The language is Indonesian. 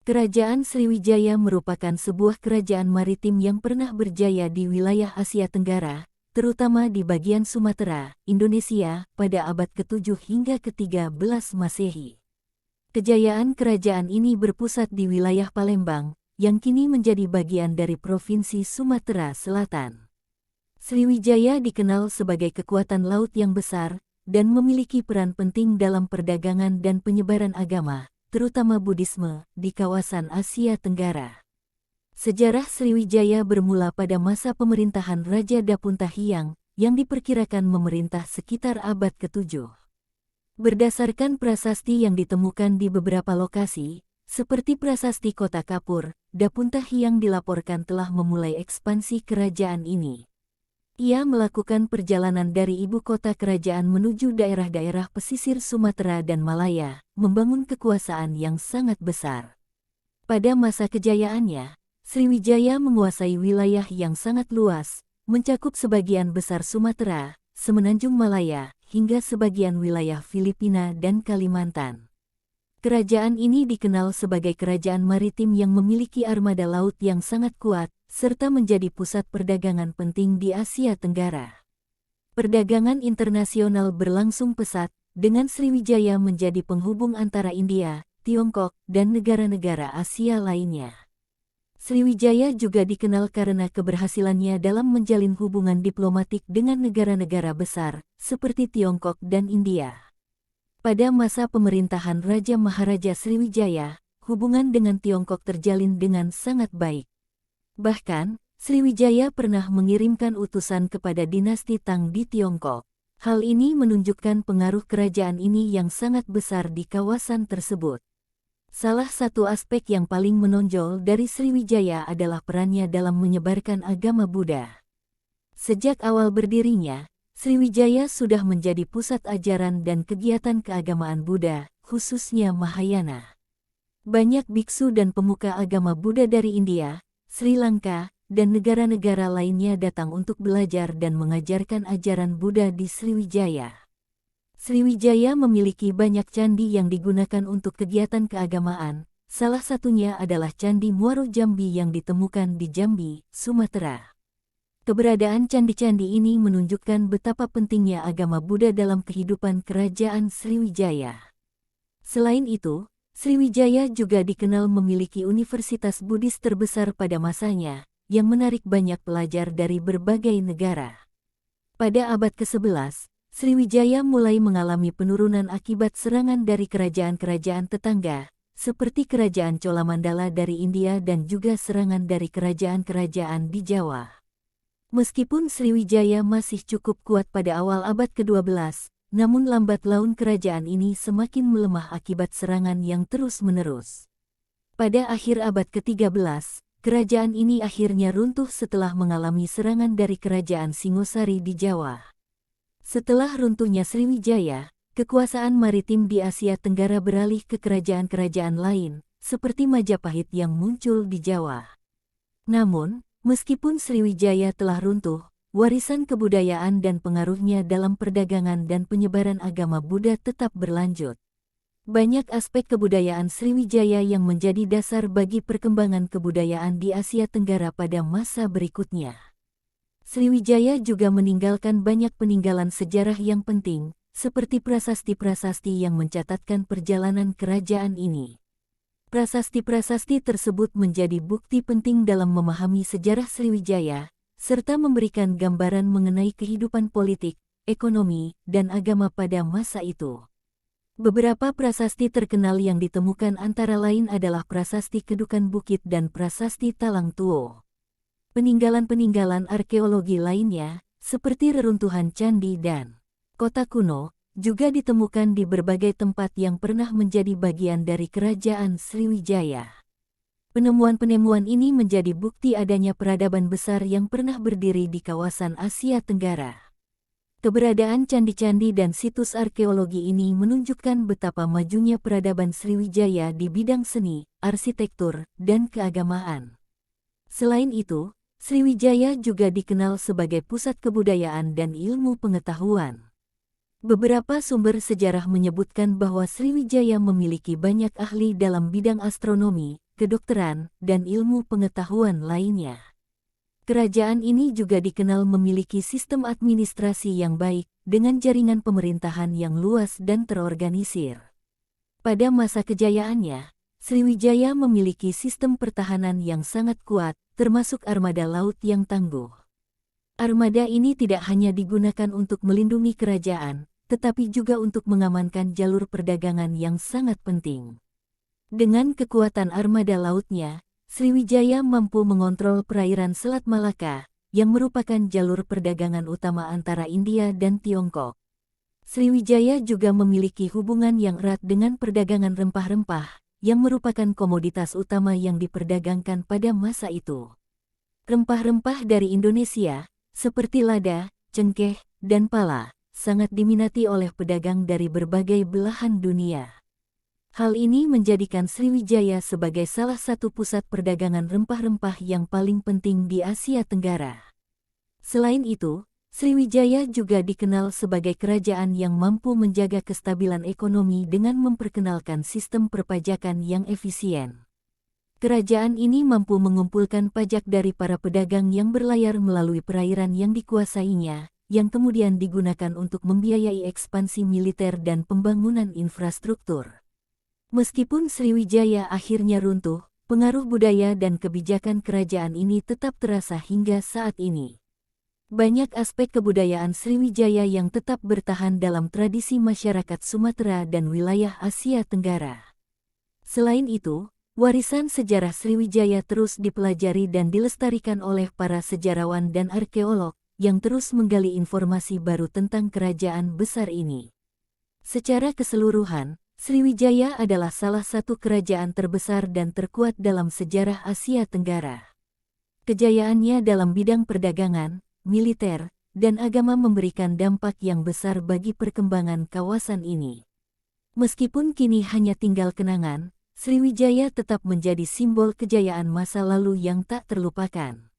Kerajaan Sriwijaya merupakan sebuah kerajaan maritim yang pernah berjaya di wilayah Asia Tenggara, terutama di bagian Sumatera, Indonesia, pada abad ke-7 hingga ke-13 Masehi. Kejayaan kerajaan ini berpusat di wilayah Palembang, yang kini menjadi bagian dari Provinsi Sumatera Selatan. Sriwijaya dikenal sebagai kekuatan laut yang besar, dan memiliki peran penting dalam perdagangan dan penyebaran agama, terutama Buddhisme, di kawasan Asia Tenggara. Sejarah Sriwijaya bermula pada masa pemerintahan Raja Dapuntahiyang, yang diperkirakan memerintah sekitar abad ke-7. Berdasarkan prasasti yang ditemukan di beberapa lokasi, seperti prasasti Kota Kapur, Dapuntahiyang dilaporkan telah memulai ekspansi kerajaan ini. Ia melakukan perjalanan dari ibu kota kerajaan menuju daerah-daerah pesisir Sumatera dan Malaya, membangun kekuasaan yang sangat besar. Pada masa kejayaannya, Sriwijaya menguasai wilayah yang sangat luas, mencakup sebagian besar Sumatera, semenanjung Malaya, hingga sebagian wilayah Filipina dan Kalimantan. Kerajaan ini dikenal sebagai kerajaan maritim yang memiliki armada laut yang sangat kuat, serta menjadi pusat perdagangan penting di Asia Tenggara. Perdagangan internasional berlangsung pesat, dengan Sriwijaya menjadi penghubung antara India, Tiongkok, dan negara-negara Asia lainnya. Sriwijaya juga dikenal karena keberhasilannya dalam menjalin hubungan diplomatik dengan negara-negara besar, seperti Tiongkok dan India. Pada masa pemerintahan Raja Maharaja Sriwijaya, hubungan dengan Tiongkok terjalin dengan sangat baik. Bahkan, Sriwijaya pernah mengirimkan utusan kepada dinasti Tang di Tiongkok. Hal ini menunjukkan pengaruh kerajaan ini yang sangat besar di kawasan tersebut. Salah satu aspek yang paling menonjol dari Sriwijaya adalah perannya dalam menyebarkan agama Buddha. Sejak awal berdirinya, Sriwijaya sudah menjadi pusat ajaran dan kegiatan keagamaan Buddha, khususnya Mahayana. Banyak biksu dan pemuka agama Buddha dari India, Sri Lanka, dan negara-negara lainnya datang untuk belajar dan mengajarkan ajaran Buddha di Sriwijaya. Sriwijaya memiliki banyak candi yang digunakan untuk kegiatan keagamaan, salah satunya adalah Candi Muaro Jambi yang ditemukan di Jambi, Sumatera. Keberadaan candi-candi ini menunjukkan betapa pentingnya agama Buddha dalam kehidupan kerajaan Sriwijaya. Selain itu, Sriwijaya juga dikenal memiliki universitas Buddhis terbesar pada masanya, yang menarik banyak pelajar dari berbagai negara. Pada abad ke-11, Sriwijaya mulai mengalami penurunan akibat serangan dari kerajaan-kerajaan tetangga, seperti Kerajaan Cholamandala dari India dan juga serangan dari kerajaan-kerajaan di Jawa. Meskipun Sriwijaya masih cukup kuat pada awal abad ke-12, namun lambat laun kerajaan ini semakin melemah akibat serangan yang terus-menerus. Pada akhir abad ke-13, kerajaan ini akhirnya runtuh setelah mengalami serangan dari kerajaan Singosari di Jawa. Setelah runtuhnya Sriwijaya, kekuasaan maritim di Asia Tenggara beralih ke kerajaan-kerajaan lain, seperti Majapahit yang muncul di Jawa. Namun, meskipun Sriwijaya telah runtuh, warisan kebudayaan dan pengaruhnya dalam perdagangan dan penyebaran agama Buddha tetap berlanjut. Banyak aspek kebudayaan Sriwijaya yang menjadi dasar bagi perkembangan kebudayaan di Asia Tenggara pada masa berikutnya. Sriwijaya juga meninggalkan banyak peninggalan sejarah yang penting, seperti prasasti-prasasti yang mencatatkan perjalanan kerajaan ini. Prasasti-prasasti tersebut menjadi bukti penting dalam memahami sejarah Sriwijaya, serta memberikan gambaran mengenai kehidupan politik, ekonomi, dan agama pada masa itu. Beberapa prasasti terkenal yang ditemukan antara lain adalah Prasasti Kedukan Bukit dan Prasasti Talang Tuo. Peninggalan-peninggalan arkeologi lainnya, seperti reruntuhan candi dan kota kuno, juga ditemukan di berbagai tempat yang pernah menjadi bagian dari kerajaan Sriwijaya. Penemuan-penemuan ini menjadi bukti adanya peradaban besar yang pernah berdiri di kawasan Asia Tenggara. Keberadaan candi-candi dan situs arkeologi ini menunjukkan betapa majunya peradaban Sriwijaya di bidang seni, arsitektur, dan keagamaan. Selain itu, Sriwijaya juga dikenal sebagai pusat kebudayaan dan ilmu pengetahuan. Beberapa sumber sejarah menyebutkan bahwa Sriwijaya memiliki banyak ahli dalam bidang astronomi, kedokteran, dan ilmu pengetahuan lainnya. Kerajaan ini juga dikenal memiliki sistem administrasi yang baik, dengan jaringan pemerintahan yang luas dan terorganisir. Pada masa kejayaannya, Sriwijaya memiliki sistem pertahanan yang sangat kuat, termasuk armada laut yang tangguh. Armada ini tidak hanya digunakan untuk melindungi kerajaan, tetapi juga untuk mengamankan jalur perdagangan yang sangat penting. Dengan kekuatan armada lautnya, Sriwijaya mampu mengontrol perairan Selat Malaka, yang merupakan jalur perdagangan utama antara India dan Tiongkok. Sriwijaya juga memiliki hubungan yang erat dengan perdagangan rempah-rempah, yang merupakan komoditas utama yang diperdagangkan pada masa itu. Rempah-rempah dari Indonesia, seperti lada, cengkeh, dan pala, sangat diminati oleh pedagang dari berbagai belahan dunia. Hal ini menjadikan Sriwijaya sebagai salah satu pusat perdagangan rempah-rempah yang paling penting di Asia Tenggara. Selain itu, Sriwijaya juga dikenal sebagai kerajaan yang mampu menjaga kestabilan ekonomi dengan memperkenalkan sistem perpajakan yang efisien. Kerajaan ini mampu mengumpulkan pajak dari para pedagang yang berlayar melalui perairan yang dikuasainya, yang kemudian digunakan untuk membiayai ekspansi militer dan pembangunan infrastruktur. Meskipun Sriwijaya akhirnya runtuh, pengaruh budaya dan kebijakan kerajaan ini tetap terasa hingga saat ini. Banyak aspek kebudayaan Sriwijaya yang tetap bertahan dalam tradisi masyarakat Sumatera dan wilayah Asia Tenggara. Selain itu, warisan sejarah Sriwijaya terus dipelajari dan dilestarikan oleh para sejarawan dan arkeolog, yang terus menggali informasi baru tentang kerajaan besar ini. Secara keseluruhan, Sriwijaya adalah salah satu kerajaan terbesar dan terkuat dalam sejarah Asia Tenggara. Kejayaannya dalam bidang perdagangan, militer, dan agama memberikan dampak yang besar bagi perkembangan kawasan ini. Meskipun kini hanya tinggal kenangan, Sriwijaya tetap menjadi simbol kejayaan masa lalu yang tak terlupakan.